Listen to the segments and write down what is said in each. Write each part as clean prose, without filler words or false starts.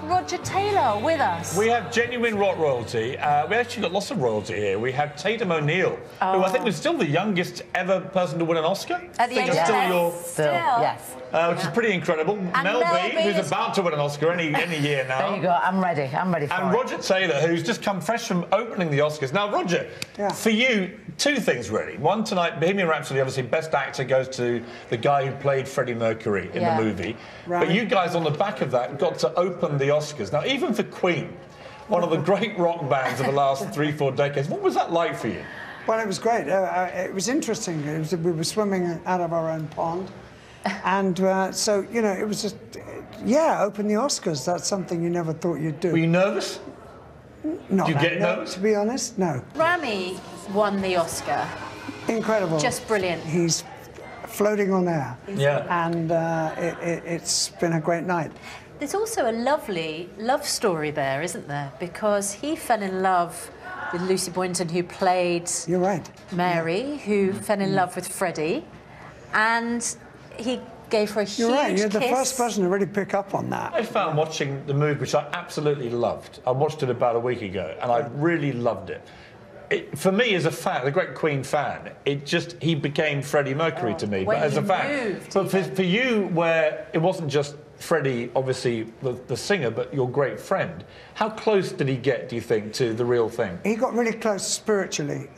Roger Taylor with us. We have genuine rock royalty. We actually got lots of royalty here. We have Tatum O'Neill, who I think was still the youngest ever person to win an Oscar. At the age of Still, yes. Which is pretty incredible. Mel B, who's about to win an Oscar any year now. There you go. I'm ready. I'm ready for it. And Roger Taylor, who's just come fresh from opening the Oscars. Now, Roger, for you, two things really. One, tonight, Bohemian Rhapsody, obviously, Best Actor goes to the guy who played Freddie Mercury in the movie. Right. But you guys, on the back of that, got to open the Oscars. Now, even for Queen, one of the great rock bands of the last 3-4 decades, what was that like for you? Well, it was great. It was interesting. We were swimming out of our own pond. And so, you know, it was just, open the Oscars. That's something you never thought you'd do. Were you nervous? Not Did you get nervous? To be honest, no. Rami won the Oscar. Incredible. Just brilliant. He's floating on air. Yeah. And it's been a great night. There's also a lovely love story there, isn't there? Because he fell in love with Lucy Boynton, who played Mary, who fell in love with Freddie, and he gave her a huge kiss. You're the first person to really pick up on that. I found watching the movie, which I absolutely loved. I watched it about a week ago, and I really loved it. For me, as a fan, a great Queen fan, he became Freddie Mercury to me. But as a fan, but for you, where it wasn't just Freddie, obviously the singer, but your great friend, how close did he get, do you think, to the real thing? He got really close spiritually.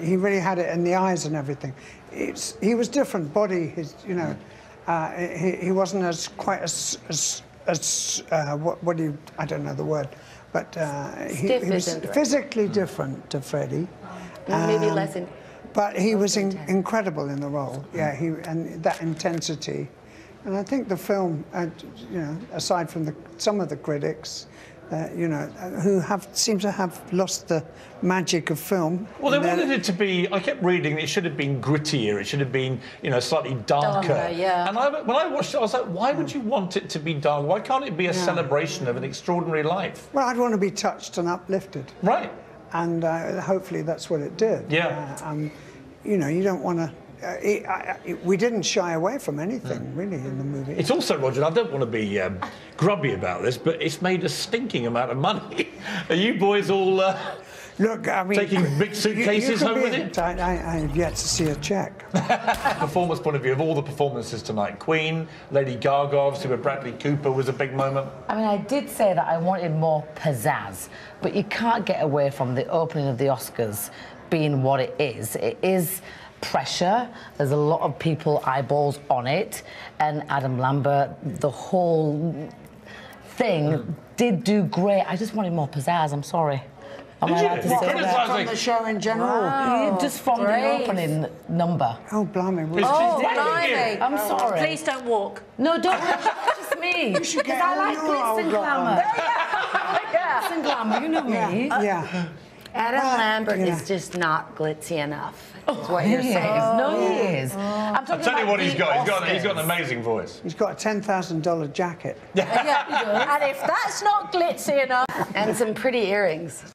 He really had it in the eyes and everything. He was different body. He wasn't I don't know the word, but he was physically different to Freddie. Maybe less. But he was incredible in the role. Yeah, and that intensity. And I think the film, aside from some of the critics, who seem to have lost the magic of film. Well, they wanted it to be. I kept reading it should have been grittier. It should have been, slightly darker. And when I watched it, I was like, why would you want it to be dark? Why can't it be a celebration of an extraordinary life? Well, I'd want to be touched and uplifted. Right. And hopefully that's what it did. Yeah. You don't want to. We didn't shy away from anything, really, in the movie. It's also, Roger, I don't want to be grubby about this, but it's made a stinking amount of money. Are you boys all Look, I mean, taking big suitcases home with it? I have yet to see a cheque. Performance point of view, of all the performances tonight, Queen, Lady Gaga, obviously with Bradley Cooper was a big moment. I mean, I did say that I wanted more pizzazz, but you can't get away from the opening of the Oscars being what it is. It is pressure. There's a lot of people eyeballs on it, and Adam Lambert, the whole thing did do great. I just wanted more pizzazz. I'm sorry. Am I allowed to say that? From the show in general? Wow. Just from the opening number. Oh, blimey. Blimey. I'm sorry. Please don't walk. No, don't. Just me. You should get I like glitz and glamour. Glitz and glamour, you know me. Yeah. Adam Lambert is just not glitzy enough. Is what you're saying. No, he is. I'll tell you what he's got. He's got an amazing voice. He's got a $10,000 jacket. And if that's not glitzy enough. And some pretty earrings.